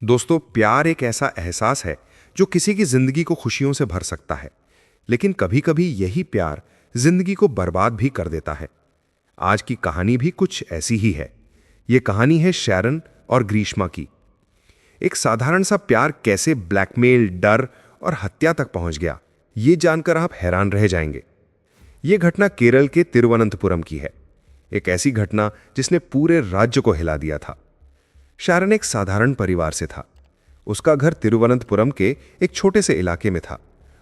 दोस्तों, प्यार एक ऐसा एहसास है जो किसी की जिंदगी को खुशियों से भर सकता है। लेकिन कभी-कभी यही प्यार जिंदगी को बर्बाद भी कर देता है। आज की कहानी भी कुछ ऐसी ही है। ये कहानी है शैरन और ग्रीष्मा की। एक साधारण सा प्यार कैसे ब्लैकमेल, डर और हत्या तक पहुंच गया, ये जानकर आप हैरान रह जाएंगे। ये घटना केरल के तिरुवनंतपुरम की है। एक ऐसी घटना जिसने पूरे राज्य को हिला दिया था। शैरन एक साधारण परिवार से था। उसका घर तिरुवनंतपुरम के एक छोटे से इलाके में था।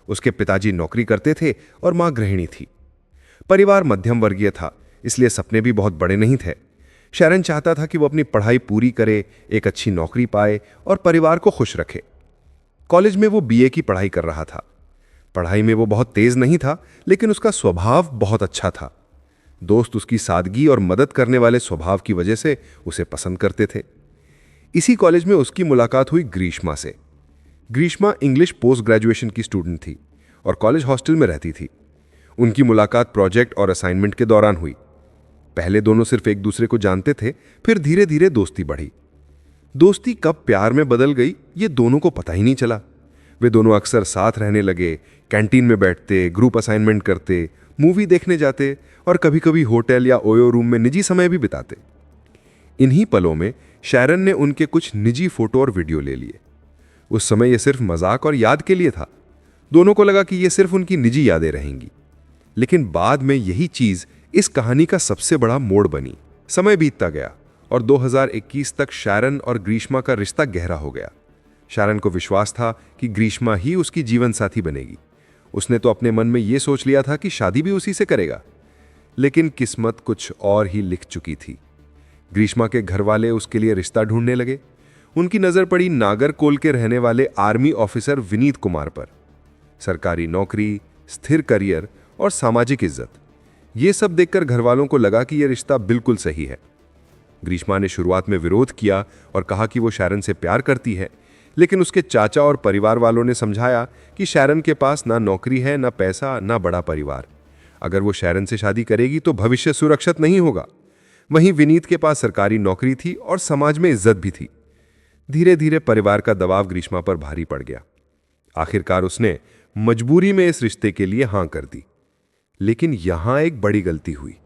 उसके पिताजी नौकरी करते थे और मां गृहिणी थी। परिवार मध्यम वर्गीय था, इसलिए सपने भी बहुत बड़े नहीं थे। शैरन चाहता था कि वो अपनी पढ़ाई पूरी करे, एक अच्छी नौकरी पाए और परिवार को खुश रखे। कॉलेज में वो बीए की पढ़ाई कर रहा था। पढ़ाई में वो बहुत तेज नहीं था, लेकिन उसका स्वभाव बहुत अच्छा था। दोस्त उसकी सादगी और मदद करने वाले स्वभाव की वजह से उसे पसंद करते थे। इसी कॉलेज में उसकी मुलाकात हुई ग्रीष्मा से। ग्रीष्मा इंग्लिश पोस्ट ग्रेजुएशन की स्टूडेंट थी और कॉलेज हॉस्टल में रहती थी। उनकी मुलाकात प्रोजेक्ट और असाइनमेंट के दौरान हुई। पहले दोनों सिर्फ एक दूसरे को जानते थे, फिर धीरे धीरे दोस्ती बढ़ी। दोस्ती कब प्यार में बदल गई, ये दोनों को पता ही नहीं चला। वे दोनों अक्सर साथ रहने लगे, कैंटीन में बैठते, ग्रुप असाइनमेंट करते, मूवी देखने जाते और कभी-कभी होटल या ओयो रूम में निजी समय भी बिताते। इन्हीं पलों में शैरन ने उनके कुछ निजी फोटो और वीडियो ले लिए। उस समय यह सिर्फ मजाक और याद के लिए था। दोनों को लगा कि यह सिर्फ उनकी निजी यादें रहेंगी। लेकिन बाद में यही चीज इस कहानी का सबसे बड़ा मोड़ बनी। समय बीतता गया और 2021 तक शैरन और ग्रीष्मा का रिश्ता गहरा हो गया। शैरन को विश्वास था कि ग्रीष्मा ही उसकी जीवन साथी बनेगी। उसने तो अपने मन में यह सोच लिया था कि शादी भी उसी से करेगा। लेकिन किस्मत कुछ और ही लिख चुकी थी। ग्रीष्मा के घर वाले उसके लिए रिश्ता ढूंढने लगे। उनकी नजर पड़ी नागरकोल के रहने वाले आर्मी ऑफिसर विनीत कुमार पर। सरकारी नौकरी, स्थिर करियर और सामाजिक इज्जत, ये सब देखकर घर वालों को लगा कि यह रिश्ता बिल्कुल सही है। ग्रीष्मा ने शुरुआत में विरोध किया और कहा कि वो शैरन से प्यार करती है, लेकिन उसके चाचा और परिवार वालों ने समझाया कि शैरन के पास ना नौकरी है, ना पैसा, ना बड़ा परिवार। अगर वो शैरन से शादी करेगी तो भविष्य सुरक्षित नहीं होगा। वहीं विनीत के पास सरकारी नौकरी थी और समाज में इज्जत भी थी। धीरे धीरे परिवार का दबाव ग्रीष्मा पर भारी पड़ गया। आखिरकार उसने मजबूरी में इस रिश्ते के लिए हां कर दी। लेकिन यहां एक बड़ी गलती हुई।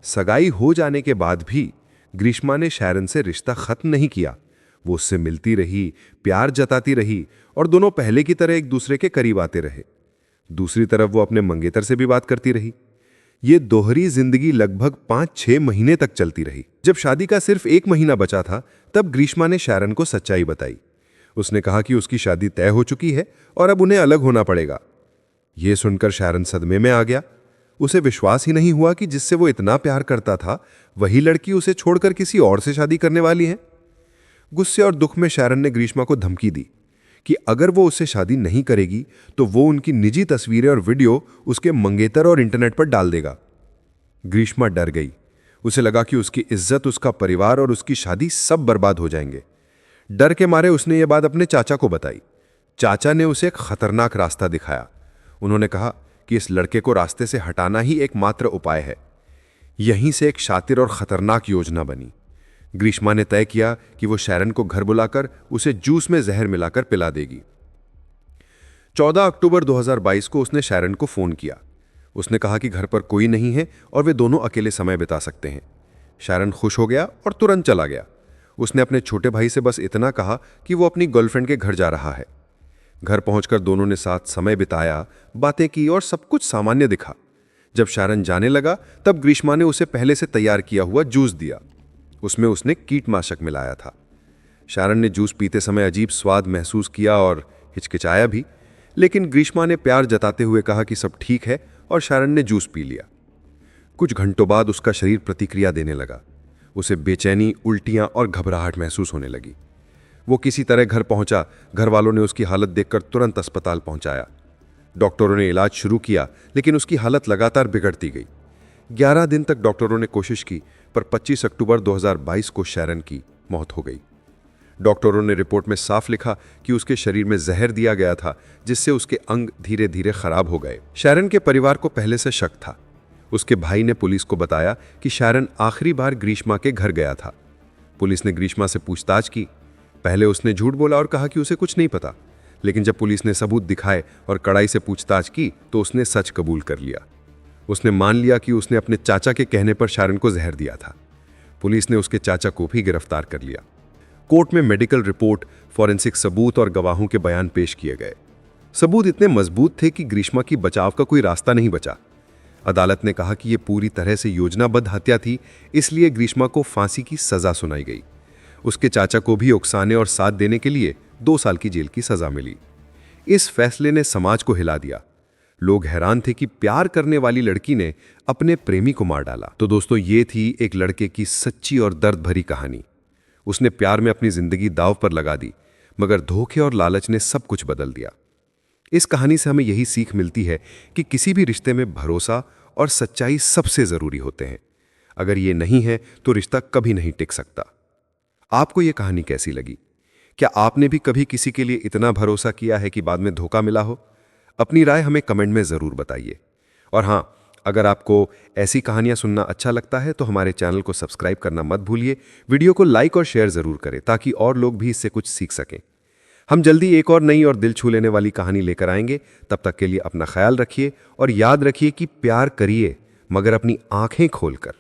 सगाई हो जाने के बाद भी ग्रीष्मा ने शैरन से रिश्ता खत्म नहीं किया। वो उससे मिलती रही, प्यार जताती रही और दोनों पहले की तरह एक दूसरे के करीब आते रहे। दूसरी तरफ वो अपने मंगेतर से भी बात करती रही। ये दोहरी जिंदगी लगभग 5-6 महीने तक चलती रही। जब शादी का सिर्फ 1 महीना बचा था, तब ग्रीष्मा ने शैरन को सच्चाई बताई। उसने कहा कि उसकी शादी तय हो चुकी है और अब उन्हें अलग होना पड़ेगा। यह सुनकर शैरन सदमे में आ गया। उसे विश्वास ही नहीं हुआ कि जिससे वो इतना प्यार करता था, वही लड़की उसे छोड़कर किसी और से शादी करने वाली है। गुस्से और दुख में शैरन ने ग्रीष्मा को धमकी दी कि अगर वो उससे शादी नहीं करेगी तो वो उनकी निजी तस्वीरें और वीडियो उसके मंगेतर और इंटरनेट पर डाल देगा। ग्रीष्मा डर गई। उसे लगा कि उसकी इज्जत, उसका परिवार और उसकी शादी सब बर्बाद हो जाएंगे। डर के मारे उसने ये बात अपने चाचा को बताई। चाचा ने उसे एक खतरनाक रास्ता दिखाया। उन्होंने कहा कि इस लड़के को रास्ते से हटाना ही एकमात्र उपाय है। यहीं से एक शातिर और खतरनाक योजना बनी। ग्रीष्मा ने तय किया कि वो शैरन को घर बुलाकर उसे जूस में जहर मिलाकर पिला देगी। 14 अक्टूबर 2022 को उसने शैरन को फोन किया। उसने कहा कि घर पर कोई नहीं है और वे दोनों अकेले समय बिता सकते हैं। शैरन खुश हो गया और तुरंत चला गया। उसने अपने छोटे भाई से बस इतना कहा कि वो अपनी गर्लफ्रेंड के घर जा रहा है। घर पहुंचकर दोनों ने साथ समय बिताया, बातें की और सब कुछ सामान्य दिखा। जब शैरन जाने लगा, तब ग्रीष्मा ने उसे पहले से तैयार किया हुआ जूस दिया। उसमें उसने कीटनाशक मिलाया था। शैरन ने जूस पीते समय अजीब स्वाद महसूस किया और हिचकिचाया भी, लेकिन ग्रीष्मा ने प्यार जताते हुए कहा कि सब ठीक है और शैरन ने जूस पी लिया। कुछ घंटों बाद उसका शरीर प्रतिक्रिया देने लगा। उसे बेचैनी, उल्टियां और घबराहट महसूस होने लगी। वो किसी तरह घर पहुंचा। घर वालों ने उसकी हालत देखकर तुरंत अस्पताल पहुंचाया। डॉक्टरों ने इलाज शुरू किया, लेकिन उसकी हालत लगातार बिगड़ती गई। 11 दिन तक डॉक्टरों ने कोशिश की, पर 25 अक्टूबर 2022 को शैरन की मौत हो गई। डॉक्टरों ने रिपोर्ट में साफ लिखा कि उसके शरीर में जहर दिया गया था, जिससे उसके अंग धीरे धीरे खराब हो गए। शैरन के परिवार को पहले से शक था। उसके भाई ने पुलिस को बताया कि शैरन आखिरी बार ग्रीष्मा के घर गया था। पुलिस ने ग्रीष्मा से पूछताछ की। पहले उसने झूठ बोला और कहा कि उसे कुछ नहीं पता, लेकिन जब पुलिस ने सबूत दिखाए और कड़ाई से पूछताछ की तो उसने सच कबूल कर लिया। उसने मान लिया कि उसने अपने चाचा के कहने पर शारन को जहर दिया था। पुलिस ने उसके चाचा को भी गिरफ्तार कर लिया। कोर्ट में मेडिकल रिपोर्ट, फॉरेंसिक सबूत और गवाहों के बयान पेश किए गए। सबूत इतने मजबूत थे कि ग्रीष्मा की बचाव का कोई रास्ता नहीं बचा। अदालत ने कहा कि यह पूरी तरह से योजनाबद्ध हत्या थी, इसलिए ग्रीष्मा को फांसी की सजा सुनाई गई। उसके चाचा को भी उकसाने और साथ देने के लिए 2 साल की जेल की सजा मिली। इस फैसले ने समाज को हिला दिया। लोग हैरान थे कि प्यार करने वाली लड़की ने अपने प्रेमी को मार डाला। तो दोस्तों, ये थी एक लड़के की सच्ची और दर्द भरी कहानी। उसने प्यार में अपनी जिंदगी दांव पर लगा दी, मगर धोखे और लालच ने सब कुछ बदल दिया। इस कहानी से हमें यही सीख मिलती है कि किसी भी रिश्ते में भरोसा और सच्चाई सबसे जरूरी होते हैं। अगर ये नहीं है तो रिश्ता कभी नहीं टिक सकता। आपको ये कहानी कैसी लगी? क्या आपने भी कभी किसी के लिए इतना भरोसा किया है कि बाद में धोखा मिला हो? अपनी राय हमें कमेंट में जरूर बताइए। और हाँ, अगर आपको ऐसी कहानियां सुनना अच्छा लगता है तो हमारे चैनल को सब्सक्राइब करना मत भूलिए। वीडियो को लाइक और शेयर जरूर करें ताकि और लोग भी इससे कुछ सीख सकें। हम जल्दी एक और नई और दिल छू लेने वाली कहानी लेकर आएंगे। तब तक के लिए अपना ख्याल रखिए और याद रखिए कि प्यार करिए, मगर अपनी आंखें खोलकर।